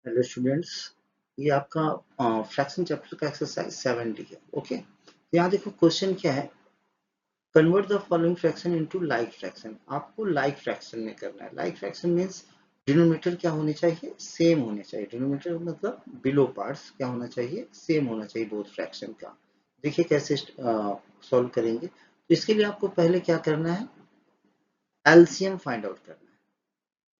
Hello students, ये आपका fraction chapter का एक्सरसाइज 7D है। ओके, यहाँ देखो क्वेश्चन क्या है। Convert the following fraction into like fraction. आपको लाइक फ्रैक्शन में करना है। लाइक फ्रैक्शन मींस डिनोमिनेटर क्या होने चाहिए, सेम होने चाहिए। डिनोमिनेटर मतलब बिलो पार्ट्स क्या होना चाहिए, सेम होना चाहिए बोथ फ्रैक्शन का। देखिए कैसे सॉल्व करेंगे। तो इसके लिए आपको पहले क्या करना है, एलसीएम फाइंड आउट करना है।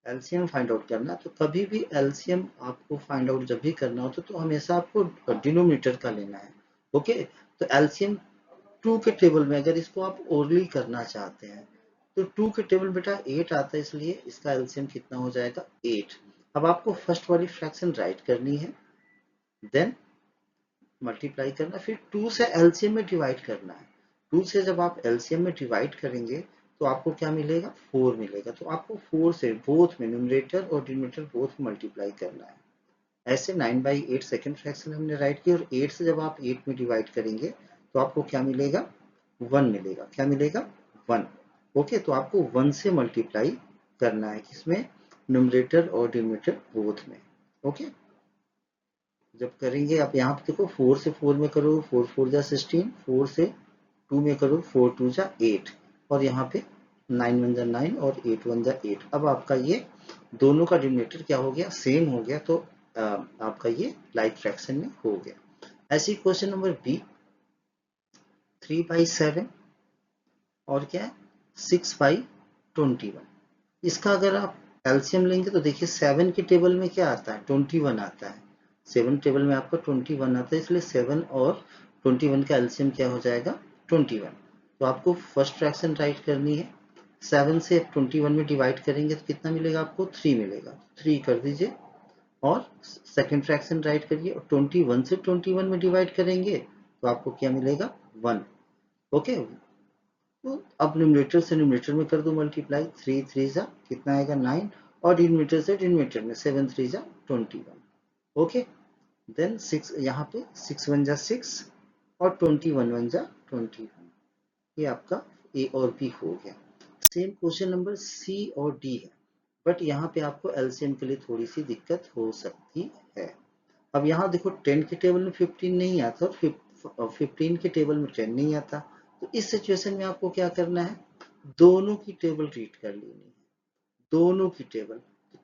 एलसीएम फाइंड आउट करना है, तो कभी भी एलसीएम आपको फाइंड आउट जब भी करना होता है तो हमेशा आपको डिनोमिनेटर का लेना है। ओके, तो एलसीएम 2 के टेबल में अगर इसको आप ओरली करना चाहते हैं तो 2 के टेबल बेटा 8 आता है, इसलिए इसका एलसीएम कितना हो जाएगा 8। अब आपको फर्स्ट वाली फ्रैक्शन राइट करनी है, देन मल्टीप्लाई करना, फिर 2 से एलसीएम में डिवाइड करना है। 2 से जब आप एलसीएम में डिवाइड करेंगे तो आपको क्या मिलेगा, 4 मिलेगा। तो आपको 4 से बोथ में न्यूमरेटर और डिनोमिनेटर बोथ मल्टीप्लाई करना है। ऐसे 9/8 सेकेंड फ्रैक्शन हमने राइट की, और 8 से जब आप 8 में डिवाइड करेंगे तो आपको क्या मिलेगा, 1 मिलेगा। क्या मिलेगा, 1। ओके, तो आपको 1 से मल्टीप्लाई करना है, किसमें, न्यूमरेटर और डिनोमिनेटर बोथ में। ओके, जब करेंगे आप यहाँ पे देखो 4 से 4 में करो, 4 4 जा 16, 4 से 2 में करो, 4 2 जा 8, और यहाँ पे 9 1 जा 9 और 8 1 जा 8। अब आपका ये दोनों का डिनोमिनेटर क्या हो गया, सेम हो गया, तो आपका ये लाइक फ्रैक्शन में हो गया। ऐसी क्वेश्चन नंबर बी, 3/7 और क्या है 6/21। इसका अगर आप एलसीएम लेंगे तो देखिए 7 के टेबल में क्या आता है, 21 आता है। 7 टेबल में आपका 21 आता है, इसलिए 7 और 21 का एलसीएम क्या हो जाएगा, 21। तो आपको फर्स्ट फ्रैक्शन राइट करनी है। 7 से 21 में डिवाइड करेंगे तो कितना मिलेगा, आपको 3 मिलेगा। 3 कर दीजिए, और सेकेंड फ्रैक्शन राइट करिए, और 21 से 21 में डिवाइड करेंगे तो आपको क्या मिलेगा, 1। ओके, तो अब न्यूमरेटर से न्यूमरेटर में कर दो मल्टीप्लाई, 3 3 जा कितना आएगा 9, और डिनोमिनेटर से डिनोमिनेटर में 7 3 जा 21। ओके, देन 6, यहाँ पे 6 1 जा 6 और 21 1 जा 21। ये आपका ए और बी हो गया। सेम क्वेश्चन नंबर सी और डी है, बट यहाँ पे आपको एलसीएम के लिए थोड़ी सी दिक्कत हो सकती है। अब यहाँ देखो 10 के टेबल में 15 नहीं आता, और 15 के टेबल में 10 नहीं आता। तो इस सिचुएशन में आपको क्या करना है, दोनों की टेबल रीड कर लेनी है, दोनों की टेबल।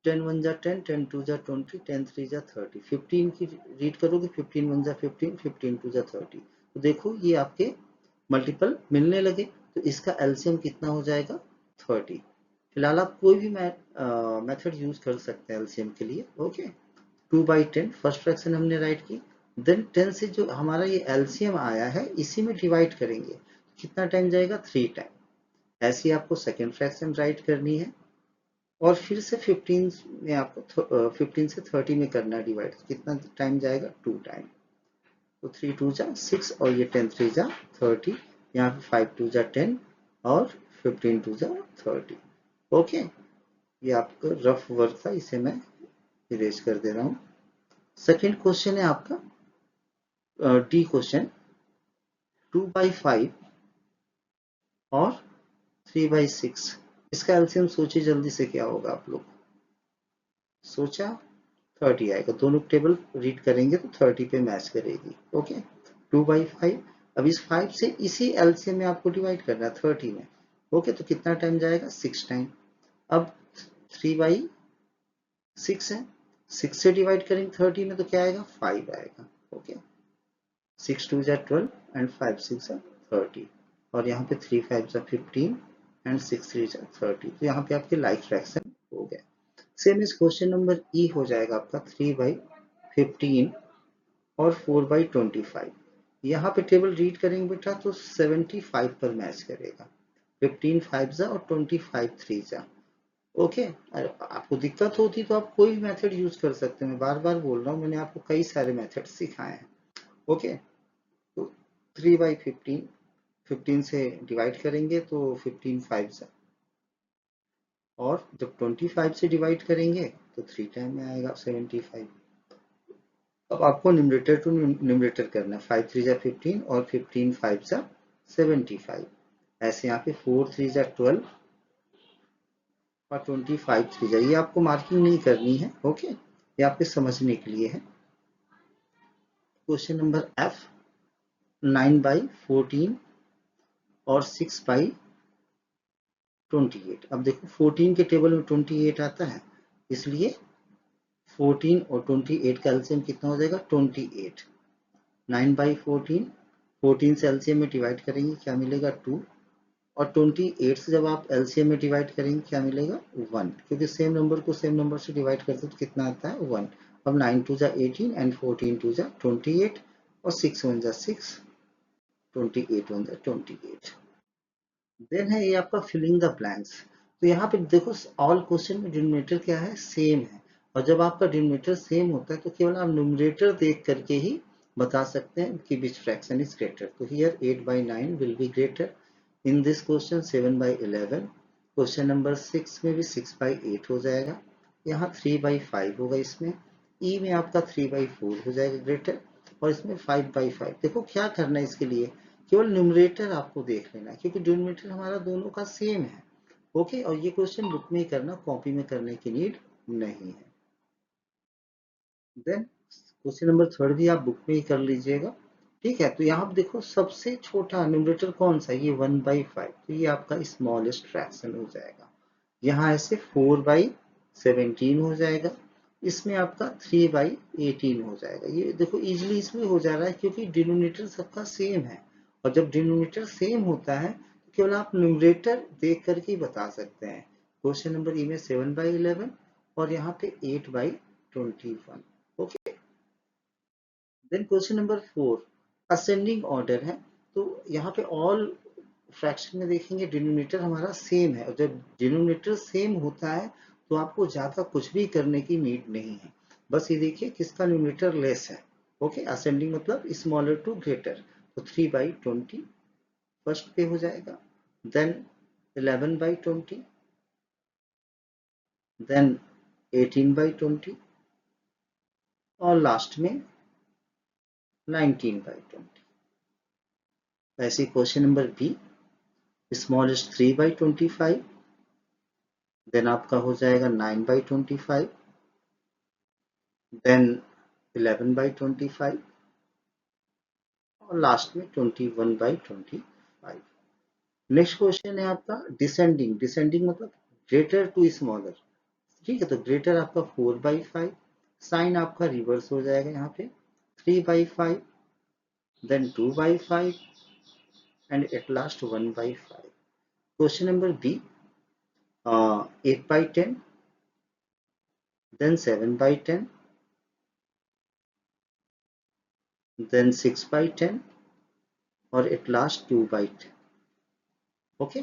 10 1 जा 10, 10 2 जा 20, 10 3 जा 30। 15 की रीड करोगे, 15 1 जा 15, 15 2 जा 30। तो देखो ये आपके मल्टीपल मिलने लगे, तो इसका एलसीएम कितना हो जाएगा, 30। फिलहाल आप कोई भी मेथड यूज कर सकते हैं एलसीएम के लिए। ओके, 2/10 फर्स्ट फ्रैक्शन हमने राइट की, देन 10 से जो हमारा ये एलसीएम आया है इसी में डिवाइड करेंगे, कितना टाइम जाएगा, 3 टाइम। ऐसे ही आपको सेकेंड फ्रैक्शन राइट करनी है, और फिर से 15 में आपको 15 से 30 में करना है डिवाइड, कितना टाइम जाएगा, 2 टाइम। तो 3 2 जा 6, और ये 10 3 जा 30, यहाँ पे 5 2 जा 10, और 15 2 जा 30। ओके, ये आपका रफ वर्क था, इसे मैं इरेज कर दे रहा हूँ। सेकेंड क्वेश्चन है आपका डी क्वेश्चन, 2/5 और 3/6। इसका एलसीएम सोचिए जल्दी से, क्या होगा आप लोग सोचा, 30 आएगा। दोनों टेबल रीड करेंगे तो 30 पे मैच करेगी। ओके, 2/5। अब इस 5 से इसी एलसीएम में आपको डिवाइड करना है 30 में। ओके, तो कितना टाइम जाएगा, 6 टाइम। अब 3/6 है, 6 से डिवाइड करेंगे 30 में तो क्या आएगा, 5 आएगा। ओके, 6 2 जा 12 एंड 5 6 जा 30, और यहाँ पे 3 5 जा 15 एंड 6 3 जा 30। तो यहाँ पे आपके लाइक फ्रैक्शन हो गया। सेम इस क्वेश्चन नंबर ई हो जाएगा आपका 3/15 और 4/25। यहाँ पे टेबल रीड करेंगे बेटा तो 75 पर मैच करेगा, 15 5 जा और 25 3 जा। ओके, आपको दिक्कत होती तो आप कोई भी मेथड यूज कर सकते हैं। मैं बार बार बोल रहा हूँ, मैंने आपको कई सारे मेथड सिखाए हैं। ओके, तो 3/15, 15 से डिवाइड करेंगे तो 15 5 जा, और जब 25 से डिवाइड करेंगे तो 3 टाइम में आएगा 75। अब आपको न्यूमरेटर टू न्यूमरेटर करना है, 5 3 जा 15 और 15 5 जा 75। ऐसे यहाँ पे 4 3 जा 12 और 25 3 जा, ये आपको मार्किंग नहीं करनी है। ओके, ये आपके समझने के लिए है। क्वेश्चन नंबर F, 9/14 और 6/28। अब देखो 14 के टेबल में 28 आता है, इसलिए 14 और 28 का एलसीएम कितना हो जाएगा 28। 9/14, 14 से एलसीएम में डिवाइड करेंगे क्या मिलेगा 2, और 28 से जब आप एलसीएम में डिवाइड करेंगे क्या मिलेगा 1, क्योंकि सेम नंबर को सेम नंबर से डिवाइड करते तो कितना आता है 1। अब 9 2 जा 18 एंड 14 2 जा 28 और 6 1 जा 6, 28 1 जा 28। देन है ये आपका फिलिंग द ब्लैंक्स। तो यहाँ पे देखो ऑल क्वेश्चन में डिनोमिनेटर क्या है सेम है, और जब आपका डिनोमिनेटर सेम होता है तो केवल आप न्यूमरेटर देख करके ही बता सकते हैं कि विच फ्रैक्शन इज ग्रेटर। तो here 8/9 will be greater in this question 7/11। Question number 6 में भी 6/8 हो जाएगा, यहाँ 3/5 होगा, इसमें ई में आपका 3/4 हो जाएगा ग्रेटर, और इसमें 5/5। देखो क्या करना है इसके लिए, केवल न्यूमरेटर आपको देख लेना है, क्योंकि डिनोमिनेटर हमारा दोनों का सेम है। ओके, और ये क्वेश्चन बुक में ही करना, कॉपी में करने की नीड नहीं है। देन क्वेश्चन नंबर 3 भी आप बुक में ही कर लीजिएगा। ठीक है, तो यहाँ पे देखो सबसे छोटा न्यूमरेटर कौन सा है, ये 1/5, तो ये आपका स्मॉलेस्ट फ्रैक्शन हो जाएगा। यहाँ ऐसे 4/17 हो जाएगा, इसमें आपका 3/18 हो जाएगा। ये देखो इजिली इसमें हो जा रहा है क्योंकि डिनोमिनेटर सबका सेम है, और जब डिनोमिनेटर सेम होता है तो केवल आप न्यूमरेटर देख करके ही बता सकते हैं। क्वेश्चन नंबर ई में 7/11 और यहाँ पे 8/21। Okay, then question number 4 ascending order है। तो यहाँ पे ऑल फ्रैक्शन में देखेंगे डिनोमिनेटर हमारा सेम है, और जब डिनोमिनेटर सेम होता है तो आपको ज्यादा कुछ भी करने की नीड नहीं है, बस ये देखिए किसका न्यूमरेटर लेस है। ओके, असेंडिंग मतलब स्मॉलर टू ग्रेटर, तो 3/20 फर्स्ट पे हो जाएगा, देन 11/20, देन 18/20 और लास्ट में 19/20। ऐसे question number B, smallest 3/25, then आपका हो जाएगा 9/25, देन 11/25 और लास्ट में 21/25। नेक्स्ट क्वेश्चन है आपका डिसेंडिंग। डिसेंडिंग मतलब ग्रेटर टू स्मॉलर। ठीक है, तो ग्रेटर आपका 4/5, साइन आपका रिवर्स हो जाएगा यहाँ पे 3/5, then 2/5 and at last 1/5। Question number B, 8/10, then 7/10, then 6/10 और at last 2/10। ओके,